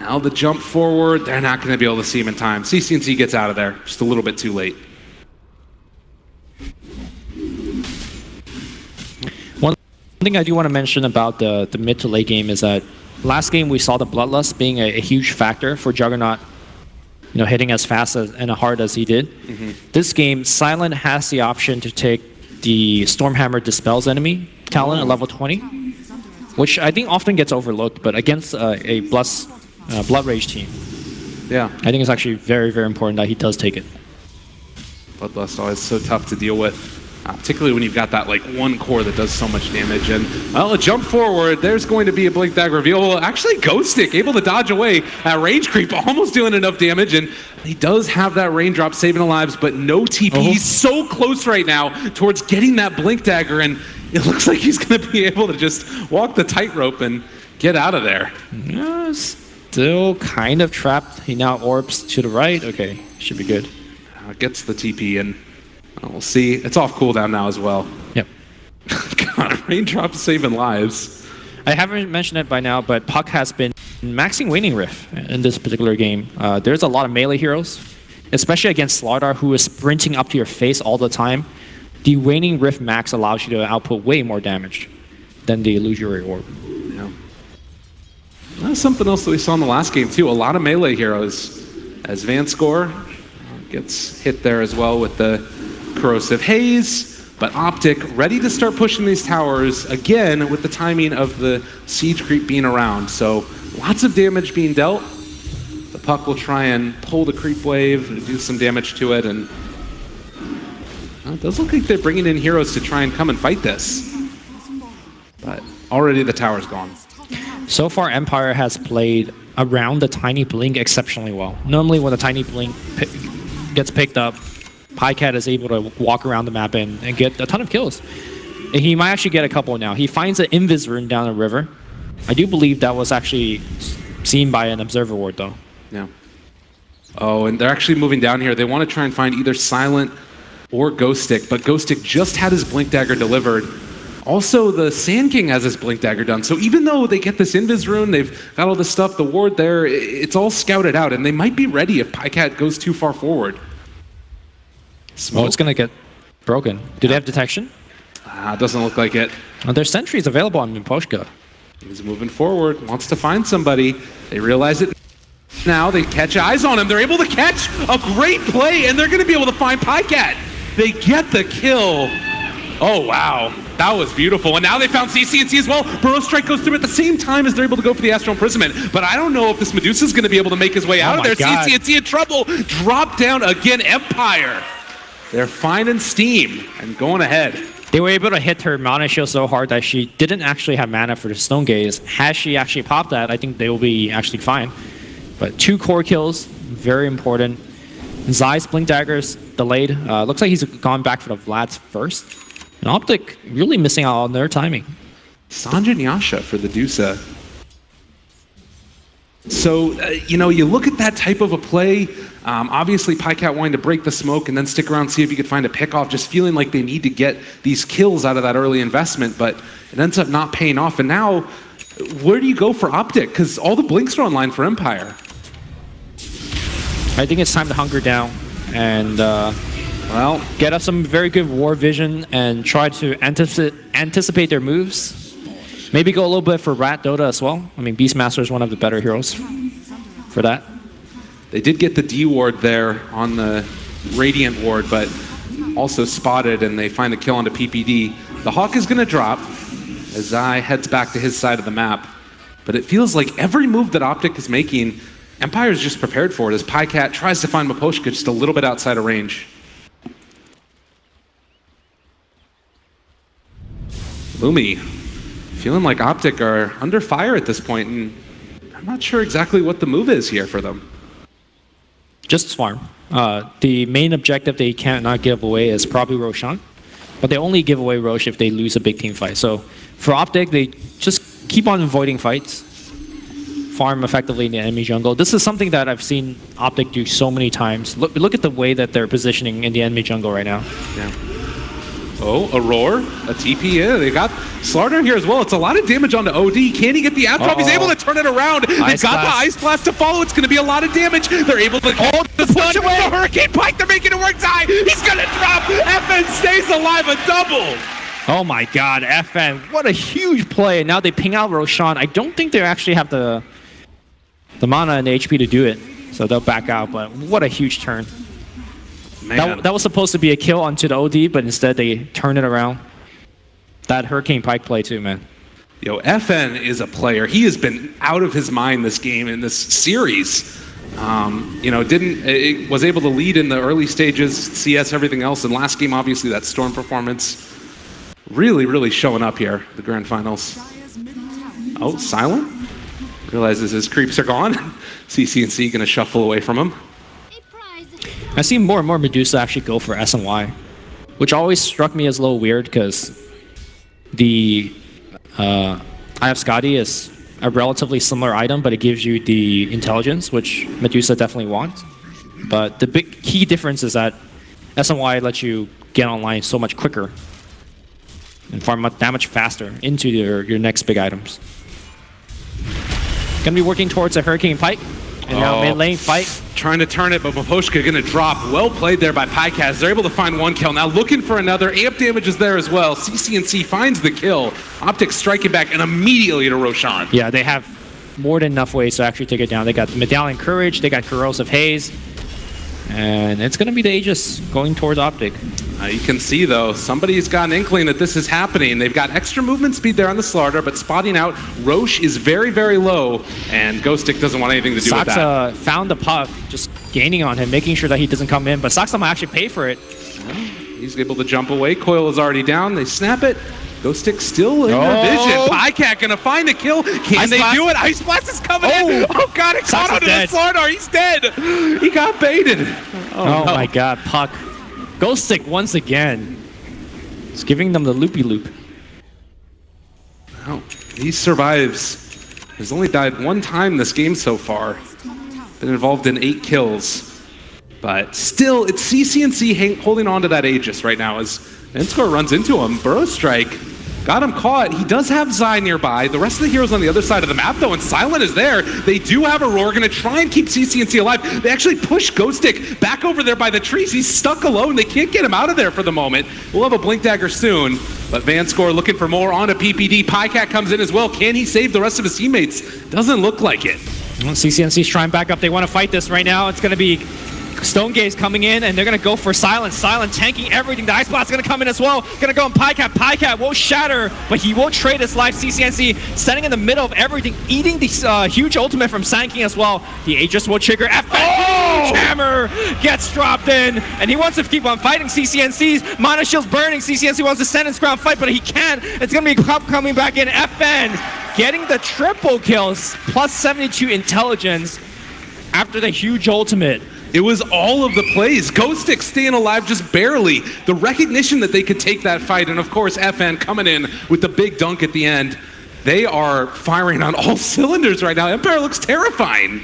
now the jump forward, they're not going to be able to see him in time. CC&C gets out of there just a little bit too late. One thing I do want to mention about the mid to late game is that last game we saw the Bloodlust being a huge factor for Juggernaut, hitting as fast and hard as he did. This game, Silent has the option to take the Stormhammer Dispels enemy talent at level 20, which I think often gets overlooked, but against a Blood Rage team, yeah, I think it's actually very, very important that he does take it. Bloodlust always so tough to deal with, particularly when you've got that one core that does so much damage. And well, a jump forward, there's going to be a Blink Dagger reveal. Well, actually, Ghostic able to dodge away at range creep, almost doing enough damage, and he does have that raindrop saving lives, but no TP. He's so close right now towards getting that Blink Dagger, and it looks like he's going to be able to just walk the tightrope and get out of there. Still kind of trapped. He now orbs to the right. Okay, should be good. Gets the TP, and we'll see. It's off cooldown now as well. Yep. God, raindrops saving lives. I haven't mentioned it by now, but Puck has been maxing Waning Rift in this particular game. There's a lot of melee heroes, especially against Slardar, who is sprinting up to your face all the time. The Waning Rift max allows you to output way more damage than the Illusory Orb. Yeah. That's something else that we saw in the last game, too. A lot of melee heroes, as Vanscore gets hit there as well with the Corrosive Haze, but OpTic ready to start pushing these towers again with the timing of the siege creep being around. So lots of damage being dealt. The Puck will try and pull the creep wave and do some damage to it, and it does look like they're bringing in heroes to try and come and fight this. But already the tower's gone. So far, Empire has played around the Tiny Blink exceptionally well. Normally when the Tiny Blink gets picked up, Pycat is able to walk around the map and get a ton of kills. And he might actually get a couple now. He finds an Invis rune down the river. I do believe that was actually seen by an Observer Ward, though. Yeah. Oh, and they're actually moving down here. They want to try and find either Silent or Ghostic, but Ghostic just had his Blink Dagger delivered. Also, the Sand King has his Blink Dagger done. So even though they get this Invis rune, they've got all this stuff, the ward there, it's all scouted out, and they might be ready if Pycat goes too far forward. Oh, it's going to get broken. Do they have detection? Doesn't look like it. There's sentries available on Miposhka. He's moving forward, wants to find somebody. They realize it now. They catch eyes on him. They're able to catch a great play, and they're going to be able to find Pycat. They get the kill. Oh, wow. That was beautiful. And now they found CCNC as well. Burrow Strike goes through at the same time as they're able to go for the Astral Imprisonment. But I don't know if this Medusa is going to be able to make his way out of there. God. CCNC in trouble. Drop down again. Empire. They're finding steam and going ahead. They were able to hit her mana shield so hard that she didn't actually have mana for the Stone Gaze. Had she actually popped that, I think they will be actually fine. But 2 core kills, very important. Zai's Blink Daggers delayed. Looks like he's gone back for the Vlad's first. And OpTic really missing out on their timing. Sanjay Nyasha for the Dusa. So, you know, you look at that type of a play. Obviously, Pycat wanting to break the smoke and then stick around, see if you could find a pickoff, just feeling like they need to get these kills out of that early investment, but it ends up not paying off. And now, where do you go for OpTic? Because all the blinks are online for Empire. I think it's time to hunker down and well, get up some very good war vision and try to anticipate their moves. Maybe go a little bit for Rat Dota as well. I mean, Beastmaster is one of the better heroes for that. They did get the D ward there on the Radiant ward, but also spotted, and they find the kill onto PPD. The Hawk is going to drop as Zai heads back to his side of the map. But it feels like every move that OpTic is making, Empire is just prepared for it as Pycat tries to find Miposhka just a little bit outside of range. Lumi, feeling like OpTic are under fire at this point, and I'm not sure exactly what the move is here for them. Just farm. The main objective they cannot give away is probably Roshan, but they only give away Rosh if they lose a big team fight. So for OpTic, they just keep on avoiding fights, farm effectively in the enemy jungle. This is something that I've seen OpTic do so many times. Look at the way that they're positioning in the enemy jungle right now. Yeah. Oh, a roar, a TP, yeah, they got Slardar here as well. It's a lot of damage onto OD. Can he get the outdrop? He's able to turn it around. They've got the Ice Blast to follow. It's going to be a lot of damage. They're able to push away. The Hurricane Pike, they're making it work. Zai, he's going to drop. FN stays alive, a double. Oh my god, FN, what a huge play. And now they ping out Roshan. I don't think they actually have the mana and the HP to do it, so they'll back out, but what a huge turn. That was supposed to be a kill onto the OD, but instead they turn it around. That Hurricane Pike play too, man. Yo, FN is a player. He has been out of his mind this game in this series. You know, was able to lead in the early stages, CS, everything else. And last game, obviously, that Storm performance. Really, really showing up here, the Grand Finals. Oh, Silent? Realizes his creeps are gone. CCNC gonna shuffle away from him. I see more and more Medusa actually go for SNY, which always struck me as a little weird because the I have Scotty is a relatively similar item, but it gives you the intelligence, which Medusa definitely wants. But the big key difference is that SNY lets you get online so much quicker and farm that much faster into your next big items. Gonna be working towards a Hurricane Pike. And now mid lane fight. Trying to turn it, but Miposhka gonna drop. Well played there by Pycat. They're able to find one kill. Now looking for another. Amp damage is there as well. CCNC finds the kill. OpTic striking back and immediately to Roshan. Yeah, they have more than enough ways to actually take it down. They got the Medallion Courage, they got Corrosive Haze. And it's gonna be the Aegis going towards OpTic. You can see though, somebody's got an inkling that this is happening. They've got extra movement speed there on the Slardar, but spotting out, Roche is very, very low, and Ghostic doesn't want anything to do with that. Saksa found the puck, just gaining on him, making sure that he doesn't come in, but Saksa might actually pay for it. He's able to jump away. Coil is already down. They snap it. Ghostic still in their vision. Pycat gonna find a kill. Can they do it? Ice Blast is coming in. Oh god, it caught onto the Slardar. He's dead. He got baited. Oh no. My god, Puck. Ghostic once again. It's giving them the loopy-loop. Oh, he survives. He's only died one time this game so far. Been involved in 8 kills. But still, it's CCNC holding on to that Aegis right now as Enskor runs into him. Burrow Strike Got him caught. He does have Zai nearby. The rest of the heroes on the other side of the map, though, and Silent is there. They do have a Roar, going to try and keep CCNC alive. They actually push GhostTic back over there by the trees. He's stuck alone. They can't get him out of there for the moment. We'll have a Blink Dagger soon, but Vanscore looking for more on a PPD. Pycat comes in as well. Can he save the rest of his teammates? Doesn't look like it. Well, CCNC's trying back up. They want to fight this right now. It's going to be Stone Gaze coming in, and they're going to go for Silent. Silent tanking everything. The Ice Blast's going to come in as well. Going to go on Pycat. Pycat will shatter, but he will trade his life. CCNC standing in the middle of everything, eating the huge ultimate from Sanking as well. The Aegis will trigger. Huge hammer gets dropped in, and he wants to keep on fighting. CCNC's Mana Shield's burning. CCNC wants to stand his ground fight, but he can't. It's going to be Cup coming back in. FN getting the triple kills, plus 72 intelligence after the huge ultimate. It was all of the plays. GhostTic staying alive just barely. The recognition that they could take that fight, and of course FN coming in with the big dunk at the end. They are firing on all cylinders right now. Empire looks terrifying.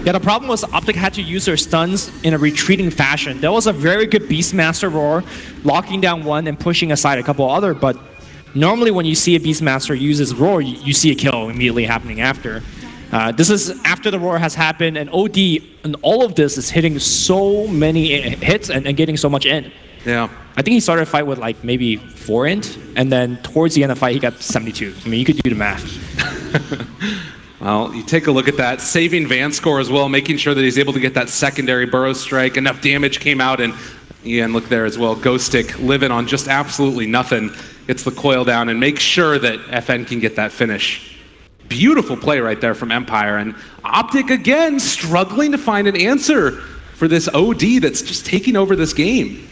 Yeah, the problem was OpTic had to use their stuns in a retreating fashion. That was a very good Beastmaster Roar, locking down one and pushing aside a couple other, but normally when you see a Beastmaster use his Roar, you see a kill immediately happening after. This is after the Roar has happened, and OD and all of this is hitting so many hits and getting so much in. Yeah. I think he started a fight with like maybe 4 int, and then towards the end of the fight he got 72. I mean, you could do the math. Well, you take a look at that, saving Vanscore as well, making sure that he's able to get that secondary burrow strike. Enough damage came out, and Ian, look there as well. GhostTic living on just absolutely nothing. Gets the coil down and makes sure that FN can get that finish. Beautiful play right there from Empire, and OpTic again struggling to find an answer for this OD that's just taking over this game.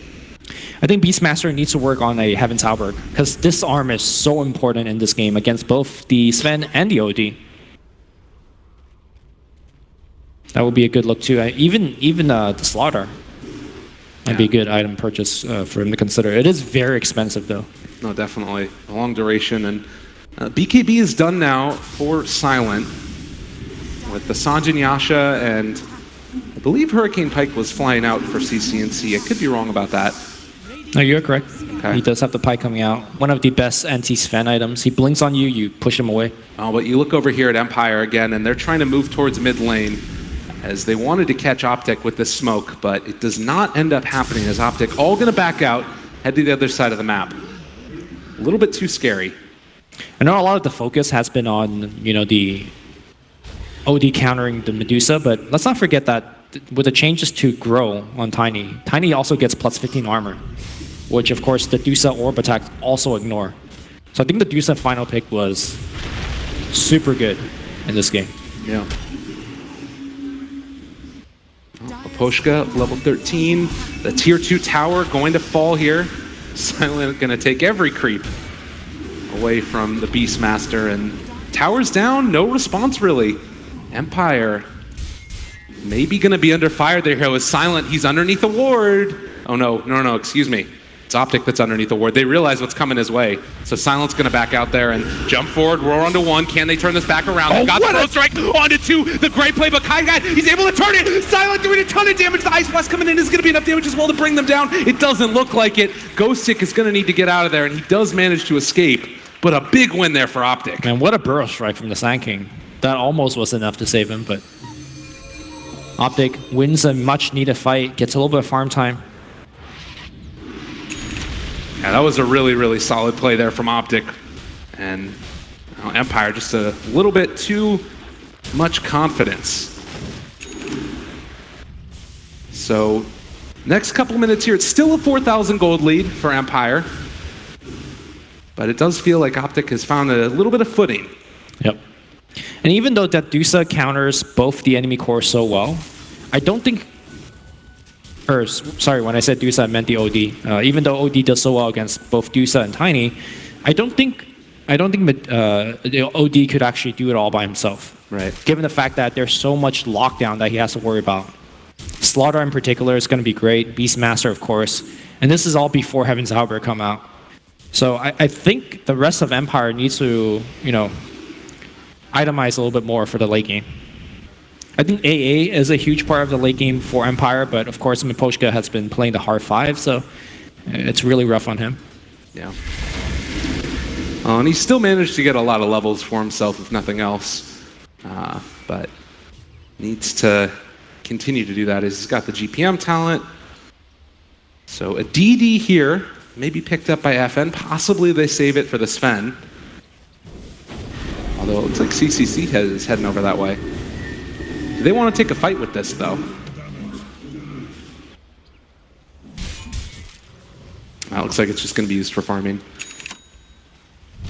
I think Beastmaster needs to work on a Heaven's Halberd, because this arm is so important in this game against both the Sven and the OD. That would be a good look too. Even the Slaughter might be a good item purchase for him to consider. It is very expensive though. No, definitely. A long duration, and BKB is done now for Silent with the Sanjin Yasha, and I believe Hurricane Pike was flying out for CCNC. I could be wrong about that. No, you're correct. Okay. He does have the Pike coming out. One of the best anti-Sven items. He blinks on you, you push him away. Oh, but you look over here at Empire again, and they're trying to move towards mid lane as they wanted to catch OpTic with this smoke, but it does not end up happening as OpTic all going to back out, head to the other side of the map. A little bit too scary. I know a lot of the focus has been on, you know, the OD countering the Medusa, but let's not forget that with the changes to Grow on Tiny, Tiny also gets plus 15 armor, which of course the Dusa orb attack also ignore. So I think the Dusa final pick was super good in this game. Yeah. Aposhka, level 13. The tier 2 tower going to fall here. Silent going to take every creep away from the Beastmaster, and tower's down, no response really. Empire maybe going to be under fire there. Here with Silent, he's underneath the ward. Oh no, excuse me. It's OpTic that's underneath the ward. They realize what's coming his way. So Silent's going to back out there and jump forward, roar onto 1. Can they turn this back around? They've got the throw strike onto 2. The great play, but Kai, he's able to turn it. Silent doing a ton of damage. The Ice Blast coming in is going to be enough damage as well to bring them down. It doesn't look like it. GhostTic is going to need to get out of there, and he does manage to escape. But a big win there for OpTic. Man, what a burrow strike from the Sand King. That almost was enough to save him, but OpTic wins a much-needed fight, gets a little bit of farm time. Yeah, that was a really, really solid play there from OpTic. And Empire just a little bit too much confidence. So next couple minutes here, it's still a 4,000 gold lead for Empire. But it does feel like OpTic has found a little bit of footing. Yep. And even though that Dusa counters both the enemy core so well, I don't think... Or, sorry, when I said Dusa, I meant the OD. Even though OD does so well against both Dusa and Tiny, I don't think the OD could actually do it all by himself. Right. Given the fact that there's so much lockdown that he has to worry about. Slaughter in particular is going to be great. Beastmaster, of course. And this is all before Heaven's Halberd come out. So I think the rest of Empire needs to, you know, itemize a little bit more for the late game. I think AA is a huge part of the late game for Empire, but of course Miposhka has been playing the hard 5, so it's really rough on him. Yeah. And he still managed to get a lot of levels for himself, if nothing else. But needs to continue to do that. He's got the GPM talent. So a DD here, maybe picked up by FN. Possibly they save it for the Sven. Although it looks like CCC is heading over that way. Do they want to take a fight with this, though? That looks like it's just going to be used for farming.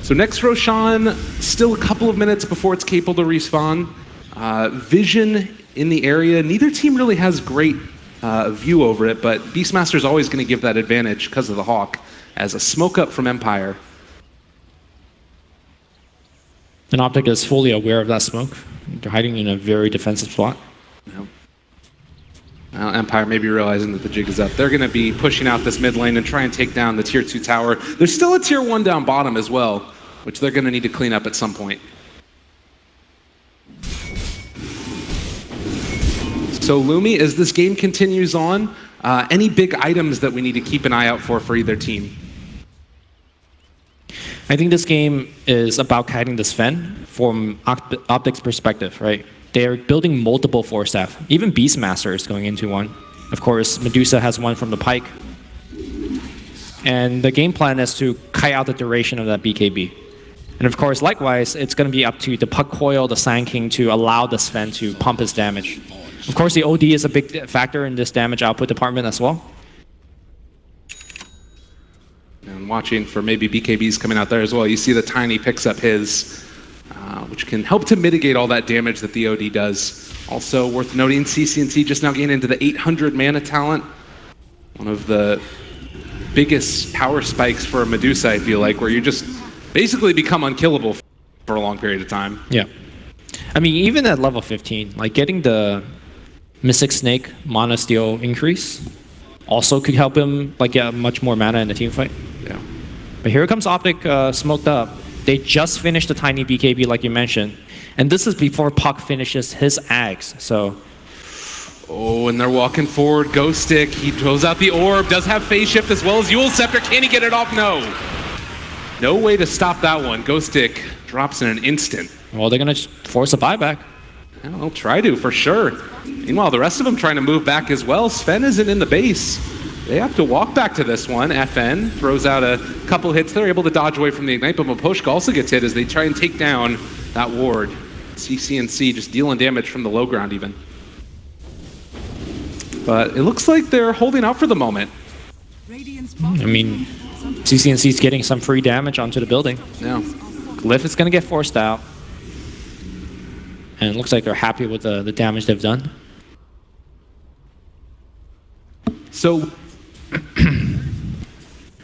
So next Roshan, still a couple of minutes before it's capable to respawn. Vision in the area. Neither team really has great view over it, but Beastmaster's always going to give that advantage because of the Hawk as a smoke up from Empire. And OpTic is fully aware of that smoke. They're hiding in a very defensive spot. No. Empire may be realizing that the jig is up. They're going to be pushing out this mid lane and try and take down the tier 2 tower. There's still a tier 1 down bottom as well, which they're going to need to clean up at some point. So Lumi, as this game continues on, any big items that we need to keep an eye out for either team? I think this game is about kiting the Sven from OpTic's perspective, right? They're building multiple Force Staff. Even Beastmaster is going into one. Of course, Medusa has one from the Pike. And the game plan is to kite out the duration of that BKB. And of course, likewise, it's going to be up to the Puck Coil, the Sand King to allow the Sven to pump his damage. Of course, the OD is a big factor in this damage output department as well. And watching for maybe BKBs coming out there as well. You see the Tiny picks up his, which can help to mitigate all that damage that the OD does. Also worth noting, CCNC just now getting into the 800 mana talent. One of the biggest power spikes for Medusa, I feel like, where you just basically become unkillable for a long period of time. Yeah. I mean, even at level 15, like getting the Mystic Snake mana steal increase also could help him like get much more mana in the team fight. Yeah. But here comes OpTic smoked up. They just finished the tiny BKB like you mentioned. And this is before Puck finishes his Ags, so... Oh, and they're walking forward. Ghost Stick, he throws out the orb, does have phase shift as well as Yule Scepter. Can he get it off? No. No way to stop that one. Ghost Stick drops in an instant. Well, they're going to force a buyback. Yeah, they'll try to, for sure. Meanwhile, the rest of them trying to move back as well. Sven isn't in the base. They have to walk back to this one. FN throws out a couple hits. They're able to dodge away from the Ignite, but Maposhka also gets hit as they try and take down that ward. CCNC just dealing damage from the low ground even. But it looks like they're holding out for the moment. I mean, CCNC's getting some free damage onto the building. Yeah. Glyph is going to get forced out. And it looks like they're happy with the damage they've done. So,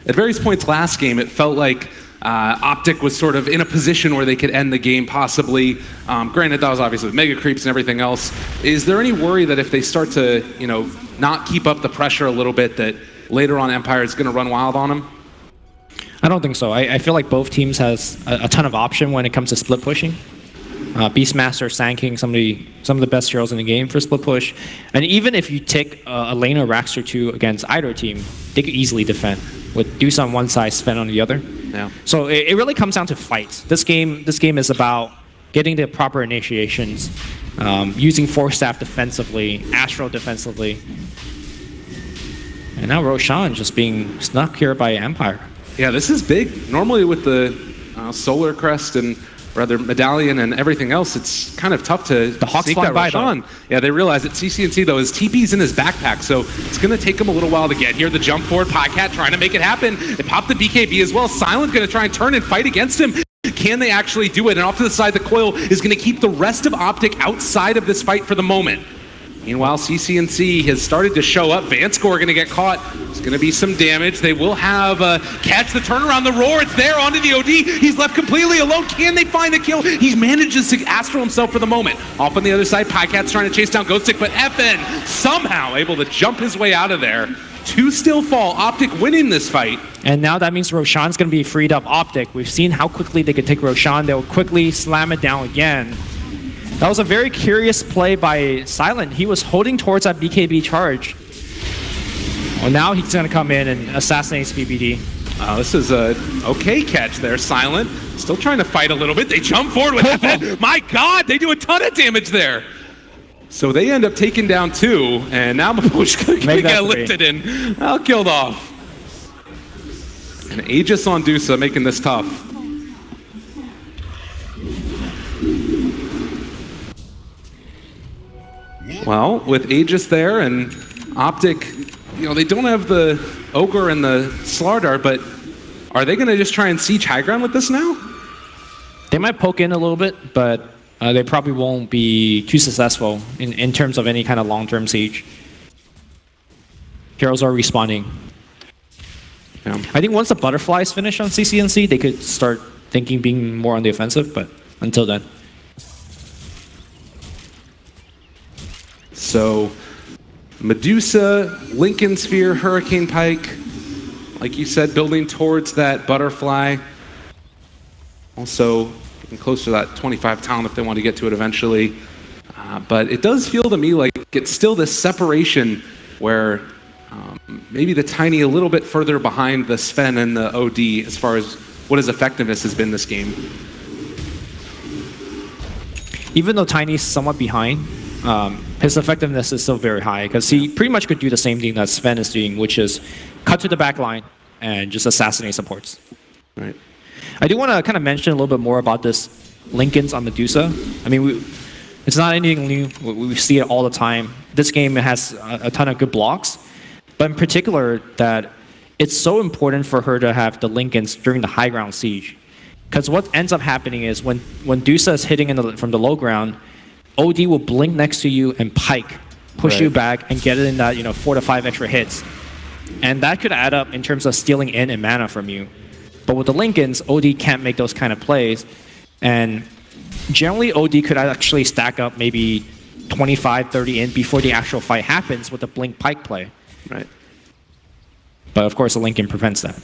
at various points last game, it felt like OpTic was sort of in a position where they could end the game possibly. Granted, that was obviously with mega creeps and everything else. Is there any worry that if they start to, you know, not keep up the pressure a little bit, that later on Empire is going to run wild on them? I don't think so. I feel like both teams has a ton of option when it comes to split pushing. Beastmaster, Sand King, some of the best heroes in the game for split push. And even if you take a laner Rax or two against either team, they could easily defend with Deuce on one side, Sven on the other. Yeah. So it really comes down to fights. This game is about getting the proper initiations, using Force Staff defensively, Astro defensively. And now Roshan just being snuck here by Empire. Yeah, this is big. Normally with the Solar Crest and rather Medallion and everything else, it's kind of tough to sneak that Roshan. Yeah, they realize that CCNC, though, his TP's in his backpack, so it's going to take him a little while to get here. The jump forward, Podcat trying to make it happen. They pop the BKB as well. Silent going to try and turn and fight against him. Can they actually do it? And off to the side, the coil is going to keep the rest of OpTic outside of this fight for the moment. Meanwhile, CCNC has started to show up. Vanscore going to get caught. There's going to be some damage. They will have catch the turnaround. The roar, it's there onto the OD. He's left completely alone. Can they find the kill? He manages to Astral himself for the moment. Off on the other side, Pycat's trying to chase down Ghost Stick, but FN somehow able to jump his way out of there. Two still fall. OpTic winning this fight. And now that means Roshan's going to be freed up. OpTic, we've seen how quickly they could take Roshan. They'll quickly slam it down again. That was a very curious play by Silent. He was holding towards that BKB charge. Well, now he's going to come in and assassinate BBD. This is a okay catch there. Silent still trying to fight a little bit. They jump forward with FN. My God, they do a ton of damage there. So they end up taking down 2, and now Maposhka can get lifted in. Well, killed off. And Aegis on Dusa making this tough. Well, with Aegis there and OpTic, you know, they don't have the Ogre and the Slardar, but are they going to just try and siege high ground with this now? They might poke in a little bit, but they probably won't be too successful in terms of any kind of long-term siege. Heroes are respawning. Yeah. I think once the butterflies finish on CCNC, they could start thinking being more on the offensive, but until then. So, Medusa, Lincoln Sphere, Hurricane Pike, like you said, building towards that butterfly. Also, getting close to that 25 talent if they want to get to it eventually. But it does feel to me like it's still this separation where maybe the Tiny a little bit further behind the Sven and the OD as far as what his effectiveness has been this game. Even though Tiny's somewhat behind, his effectiveness is still very high because he pretty much could do the same thing that Sven is doing, which is cut to the back line and just assassinate supports. Right. I do want to kind of mention a little bit more about this Lincolns on Medusa. I mean, it's not anything new. We see it all the time. This game has a ton of good blocks, but in particular that it's so important for her to have the Lincolns during the high ground siege. Because what ends up happening is when Dusa is hitting from the low ground, OD will blink next to you and pike, push you back and get it in that 4 to 5 extra hits. And that could add up in terms of stealing in and mana from you. But with the Lincolns, OD can't make those kind of plays. And generally, OD could actually stack up maybe 25, 30 in before the actual fight happens with the blink pike play. Right. But of course, the Lincoln prevents that.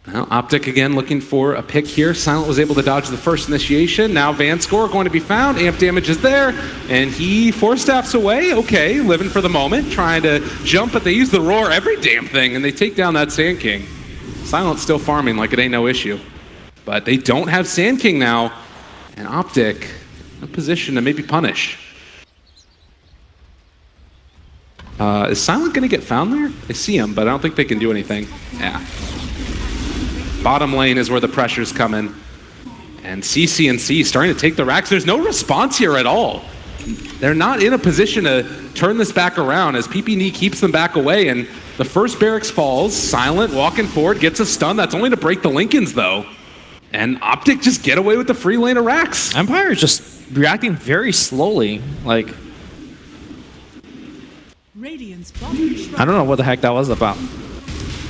Well, OpTic again looking for a pick here. Silent was able to dodge the first initiation. Now Vanscore going to be found. Amp damage is there, and he 4-staffs away. Okay, living for the moment, trying to jump, but they use the roar every damn thing, and they take down that Sand King. Silent's still farming like it ain't no issue. But they don't have Sand King now, and OpTic in a position to maybe punish. Is Silent going to get found there? I see him, but I don't think they can do anything. Yeah. Bottom lane is where the pressure's coming. And CCNC starting to take the racks. There's no response here at all. They're not in a position to turn this back around as PP keeps them back away. And the first barracks falls. Silent walking forward, gets a stun. That's only to break the Lincolns, though. And OpTic just get away with the free lane of racks. Empire is just reacting very slowly. Like, I don't know what the heck that was about.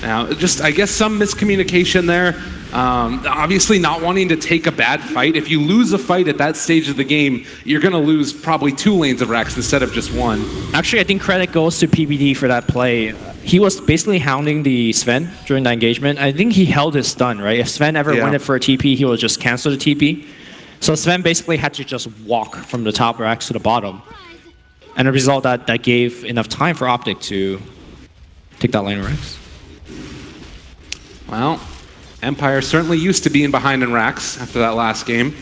Now, just, I guess, some miscommunication there. Obviously not wanting to take a bad fight. If you lose a fight at that stage of the game, you're going to lose probably 2 lanes of racks instead of just 1. Actually, I think credit goes to PBD for that play. He was basically hounding the Sven during that engagement. I think he held his stun, right? If Sven ever went it for a TP, he would just cancel the TP. So Sven basically had to just walk from the top racks to the bottom. And as a result, that gave enough time for OpTic to take that lane of racks. Well, Empire certainly used to being behind in racks after that last game.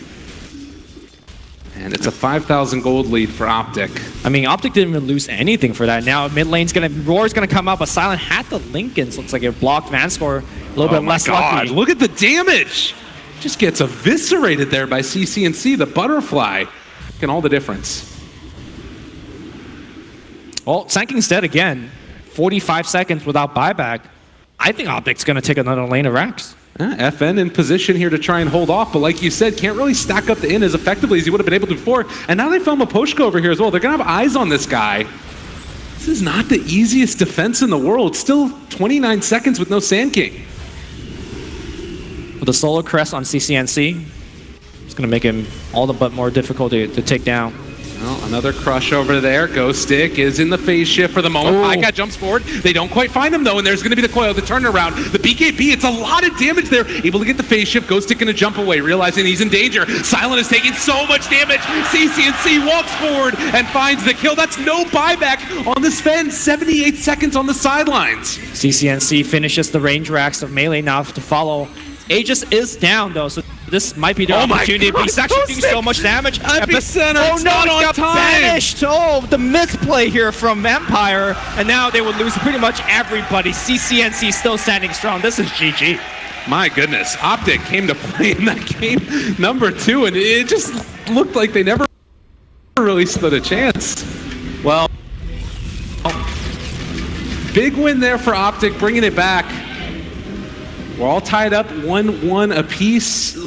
And it's a 5,000 gold lead for OpTic. I mean, OpTic didn't even lose anything for that. Now mid lane's Roar's gonna come up, but Silent had the Lincolns. Looks like it blocked Vanscore a little bit less lucky. Look at the damage! Just gets eviscerated there by CCNC, the butterfly. Making all the difference. Well, Sand King's dead again. 45 seconds without buyback. I think OpTic's going to take another lane of racks. FN in position here to try and hold off, but like you said, can't really stack up the in as effectively as he would have been able to before. And now they found Maposhka over here as well. They're going to have eyes on this guy. This is not the easiest defense in the world. Still 29 seconds with no Sand King. With the solo crest on CCNC, it's going to make him all the but more difficult to take down. Well, Another crush over there. Ghost Stick is in the phase shift for the moment. Got jumps forward. They don't quite find him though, and there's going to be the coil, the turnaround. The BKB, it's a lot of damage there. Able to get the phase shift. Ghost Stick going to jump away, realizing he's in danger. Silent is taking so much damage. CCNC walks forward and finds the kill. That's no buyback on the spend. 78 seconds on the sidelines. CCNC finishes the range racks of melee now to follow. Aegis is down though, so this might be the opportunity. He's actually doing so much damage. Epicenter, oh no, he got banished! Oh, the misplay here from Empire, and now they would lose pretty much everybody. CCNC still standing strong. This is GG. My goodness, OpTic came to play in that game number 2, and it just looked like they never really stood a chance. Well, big win there for OpTic, bringing it back. We're all tied up 1-1 apiece.